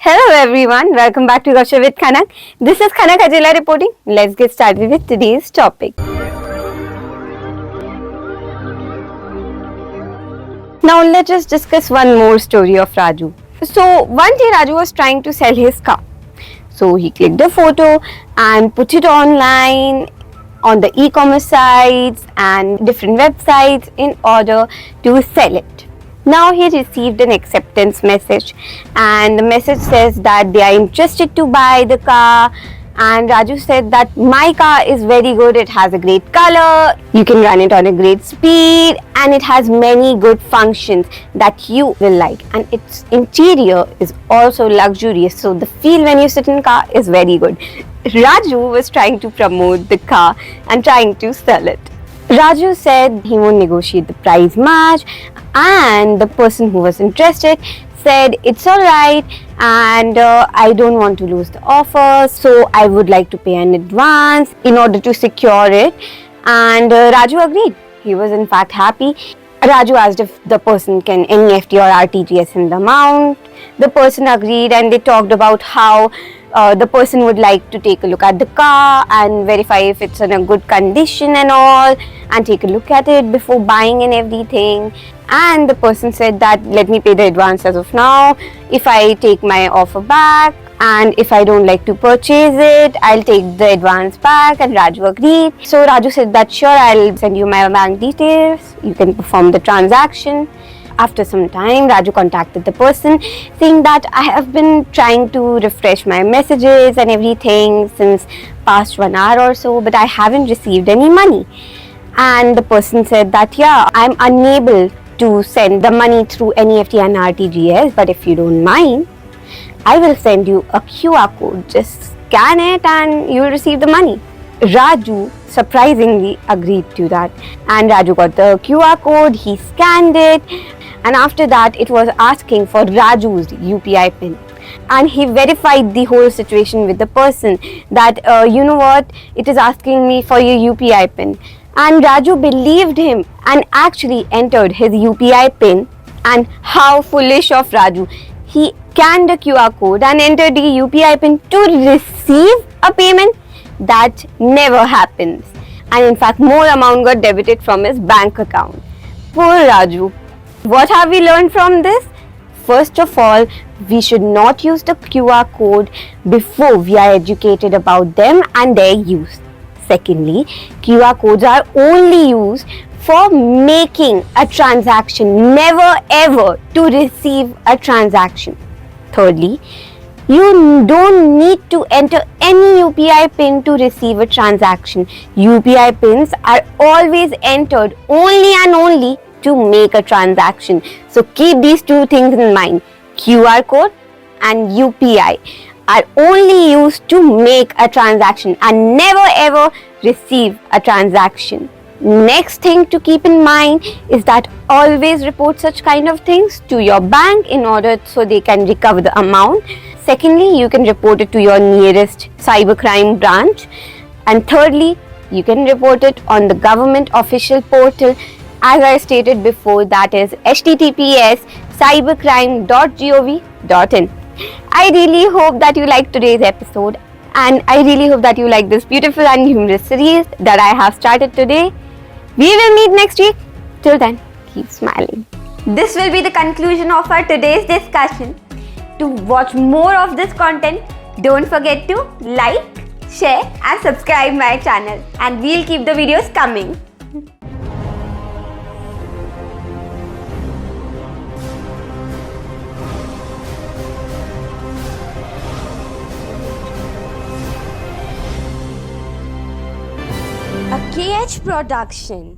Hello everyone, welcome back to Gossip with Khanak. This is Khanak Ajela reporting. Let's get started with today's topic. Now let us discuss one more story of Raju. So one day Raju was trying to sell his car. So he clicked a photo and put it online on the e-commerce sites and different websites in order to sell it. Now he received an acceptance message and the message says that they are interested to buy the car, and Raju said that my car is very good, it has a great color, you can run it on a great speed, and it has many good functions that you will like, and its interior is also luxurious, so the feel when you sit in car is very good. Raju was trying to promote the car and trying to sell it. Raju said he won't negotiate the price much, and the person who was interested said it's alright and I don't want to lose the offer, so I would like to pay in advance in order to secure it. And Raju agreed. He was in fact happy. Raju asked if the person can NEFT or RTGS in the amount. The person agreed and they talked about how the person would like to take a look at the car and verify if it's in a good condition and all, and take a look at it before buying and everything. And the person said that let me pay the advance as of now. If I take my offer back and if I don't like to purchase it, I'll take the advance back. And Raju agreed. So Raju said that sure, I'll send you my bank details. You can perform the transaction. After some time, Raju contacted the person saying that I have been trying to refresh my messages and everything since past 1 hour or so, but I haven't received any money. And the person said that yeah, I'm unable to send the money through NEFT and RTGS, but if you don't mind, I will send you a QR code. Just scan it and you will receive the money. Raju surprisingly agreed to that, and Raju got the QR code, he scanned it, and after that it was asking for Raju's UPI pin, and he verified the whole situation with the person that you know what, it is asking me for your UPI pin. And Raju believed him and actually entered his UPI pin. And how foolish of Raju, he scanned the QR code and entered the UPI pin to receive a payment. That never happens, and in fact more amount got debited from his bank account. Poor Raju. What have we learned from this? First of all, we should not use the QR code before we are educated about them and their use. Secondly, QR codes are only used for making a transaction, never ever to receive a transaction. Thirdly, you don't need to enter any UPI pin to receive a transaction. UPI pins are always entered only and only to make a transaction. So keep these two things in mind. QR code and UPI are only used to make a transaction and never ever receive a transaction. Next thing to keep in mind is that always report such kind of things to your bank in order so they can recover the amount. Secondly, you can report it to your nearest cybercrime branch. And thirdly, you can report it on the government official portal, as I stated before, that is https://cybercrime.gov.in. I really hope that you liked today's episode, and I really hope that you like this beautiful and humorous series that I have started today. We will meet next week. Till then, keep smiling. This will be the conclusion of our today's discussion. To watch more of this content, don't forget to like, share and subscribe my channel, and we'll keep the videos coming. A KH production.